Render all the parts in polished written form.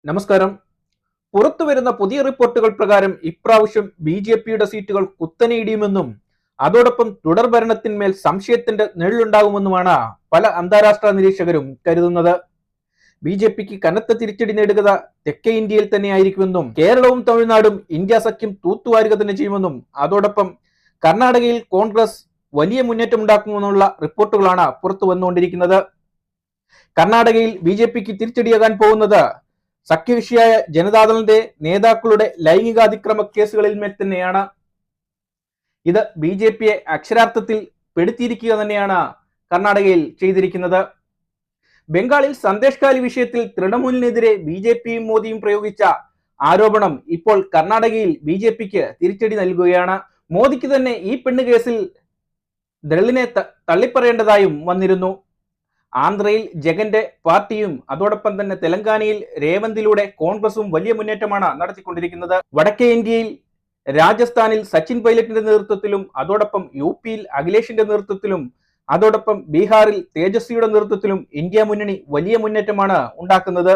നമസ്കാരം. പുറത്തുവരുന്ന പുതിയ റിപ്പോർട്ടുകൾ പ്രകാരം ഇപ്രാവശ്യം ബി.ജെ.പിയുടെ സീറ്റുകൾ കുത്തനെ ഇടിയുമെന്നും അതോടൊപ്പം തുടർ ഭരണത്തിന്മേൽ സംശയത്തിന്റെ നിഴലുണ്ടാകുമെന്നുമാണ് പല അന്താരാഷ്ട്ര നിരീക്ഷകരും കരുതുന്നത്. ബി.ജെ.പിക്ക് കനത്ത തിരിച്ചടി നേടുക തെക്കേ ഇന്ത്യയിൽ തന്നെയായിരിക്കുമെന്നും കേരളവും തമിഴ്നാടും ഇന്ത്യ സഖ്യം തൂത്തുവാരുക തന്നെ ചെയ്യുമെന്നും അതോടൊപ്പം കർണാടകയിൽ കോൺഗ്രസ് വലിയ മുന്നേറ്റം ഉണ്ടാക്കുമെന്നുള്ള റിപ്പോർട്ടുകളാണ് പുറത്തു വന്നുകൊണ്ടിരിക്കുന്നത്. കർണാടകയിൽ ബി.ജെ.പിക്ക് തിരിച്ചടിയാകാൻ പോകുന്നത് സഖ്യകക്ഷിയായ ജനതാദളിന്റെ നേതാക്കളുടെ ലൈംഗികാതിക്രമ കേസുകളിൽ മേൽ തന്നെയാണ്. ഇത് ബി.ജെ.പിയെ അക്ഷരാർത്ഥത്തിൽ പെടുത്തിയിരിക്കുക തന്നെയാണ് കർണാടകയിൽ ചെയ്തിരിക്കുന്നത്. ബംഗാളിൽ സന്ദേശ് ഖാലി വിഷയത്തിൽ തൃണമൂലിനെതിരെ ബി.ജെ.പിയും മോദിയും പ്രയോഗിച്ച ആരോപണം ഇപ്പോൾ കർണാടകയിൽ ബി.ജെ.പിക്ക് തിരിച്ചടി നൽകുകയാണ്. മോദിക്ക് തന്നെ ഈ പെണ്ണ് കേസിൽ ദളിനെ തള്ളിപ്പറയേണ്ടതായും വന്നിരുന്നു. ആന്ധ്രയിൽ ജഗന്റെ പാർട്ടിയും അതോടൊപ്പം തന്നെ തെലങ്കാനയിൽ രേവന്തിലൂടെ കോൺഗ്രസും വലിയ മുന്നേറ്റമാണ് നടത്തിക്കൊണ്ടിരിക്കുന്നത്. വടക്കേ ഇന്ത്യയിൽ രാജസ്ഥാനിൽ സച്ചിൻ പൈലറ്റിന്റെ നേതൃത്വത്തിലും അതോടൊപ്പം യു.പിയിൽ അഖിലേഷിന്റെ നേതൃത്വത്തിലും അതോടൊപ്പം ബീഹാറിൽ തേജസ്വിയുടെ നേതൃത്വത്തിലും ഇന്ത്യ മുന്നണി വലിയ മുന്നേറ്റമാണ് ഉണ്ടാക്കുന്നത്.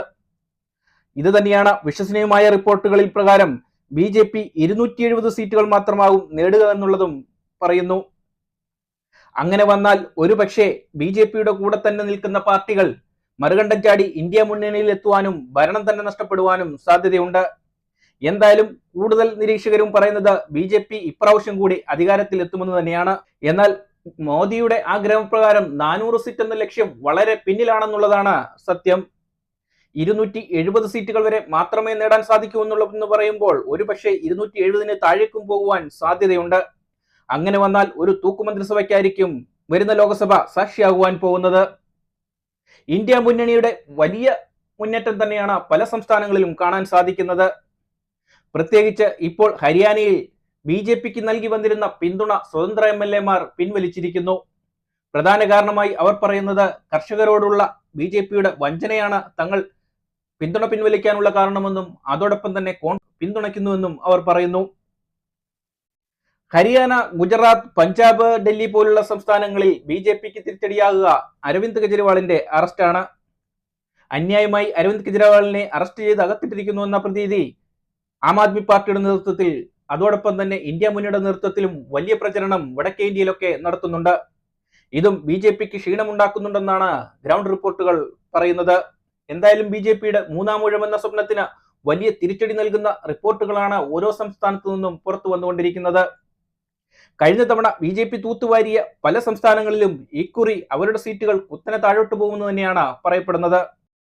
ഇത് തന്നെയാണ് വിശ്വസനീയമായ റിപ്പോർട്ടുകളിൽ പ്രകാരം ബി.ജെ.പി 270 സീറ്റുകൾ മാത്രമാകും നേടുക എന്നുള്ളതും പറയുന്നു. അങ്ങനെ വന്നാൽ ഒരുപക്ഷെ ബി.ജെ.പിയുടെ കൂടെ തന്നെ നിൽക്കുന്ന പാർട്ടികൾ മറുകണ്ഠം ചാടി ഇന്ത്യ മുന്നണിയിൽ എത്തുവാനും ഭരണം തന്നെ നഷ്ടപ്പെടുവാനും സാധ്യതയുണ്ട്. എന്തായാലും കൂടുതൽ നിരീക്ഷകരും പറയുന്നത് ബി.ജെ.പി ഇപ്രാവശ്യം കൂടി അധികാരത്തിൽ എത്തുമെന്ന് തന്നെയാണ്. എന്നാൽ മോദിയുടെ ആഗ്രഹപ്രകാരം 400 സീറ്റ് എന്ന ലക്ഷ്യം വളരെ പിന്നിലാണെന്നുള്ളതാണ് സത്യം. 270 സീറ്റുകൾ വരെ മാത്രമേ നേടാൻ സാധിക്കൂ എന്നുള്ളതെന്ന് പറയുമ്പോൾ ഒരുപക്ഷെ 270 താഴേക്കും പോകുവാൻ സാധ്യതയുണ്ട്. അങ്ങനെ വന്നാൽ ഒരു തൂക്കുമന്ത്രിസഭയ്ക്കായിരിക്കും വരുന്ന ലോക്സഭ സാക്ഷിയാകുവാൻ പോകുന്നത്. ഇന്ത്യ മുന്നണിയുടെ വലിയ മുന്നേറ്റം തന്നെയാണ് പല സംസ്ഥാനങ്ങളിലും കാണാൻ സാധിക്കുന്നത്. പ്രത്യേകിച്ച് ഇപ്പോൾ ഹരിയാനയിൽ ബി.ജെ.പിക്ക് നൽകി വന്നിരുന്ന പിന്തുണ സ്വതന്ത്ര എം.എൽ.എമാർ പിൻവലിച്ചിരിക്കുന്നു. പ്രധാന കാരണമായി അവർ പറയുന്നത് കർഷകരോടുള്ള ബി.ജെ.പിയുടെ വഞ്ചനയാണ് തങ്ങൾ പിന്തുണ പിൻവലിക്കാനുള്ള കാരണമെന്നും അതോടൊപ്പം തന്നെ പിന്തുണയ്ക്കുന്നുവെന്നും അവർ പറയുന്നു. ഹരിയാന, ഗുജറാത്ത്, പഞ്ചാബ്, ഡൽഹി പോലുള്ള സംസ്ഥാനങ്ങളിൽ ബി.ജെ.പിക്ക് തിരിച്ചടിയാകുക അരവിന്ദ് കെജ്രിവാളിന്റെ അറസ്റ്റാണ്. അന്യായമായി അരവിന്ദ് കെജ്രിവാളിനെ അറസ്റ്റ് ചെയ്ത് അകത്തിട്ടിരിക്കുന്നു എന്ന പ്രതീതി ആം ആദ്മി പാർട്ടിയുടെ നേതൃത്വത്തിൽ അതോടൊപ്പം തന്നെ ഇന്ത്യ മുന്നണിയുടെ നേതൃത്വത്തിലും വലിയ പ്രചരണം വടക്കേ ഇന്ത്യയിലൊക്കെ നടത്തുന്നുണ്ട്. ഇതും ബി.ജെ.പിക്ക് ക്ഷീണമുണ്ടാക്കുന്നുണ്ടെന്നാണ് ഗ്രൗണ്ട് റിപ്പോർട്ടുകൾ പറയുന്നത്. എന്തായാലും ബി.ജെ.പിയുടെ മൂന്നാം ഊഴം എന്ന സ്വപ്നത്തിന് വലിയ തിരിച്ചടി നൽകുന്ന റിപ്പോർട്ടുകളാണ് ഓരോ സംസ്ഥാനത്തു നിന്നും പുറത്തു വന്നുകൊണ്ടിരിക്കുന്നത്. കഴിഞ്ഞ തവണ ബി.ജെ.പി തൂത്തുവാരിയ പല സംസ്ഥാനങ്ങളിലും ഇക്കുറി അവരുടെ സീറ്റുകൾ കുത്തനെ താഴോട്ട് പോകുമെന്ന് തന്നെയാണ് പറയപ്പെടുന്നത്.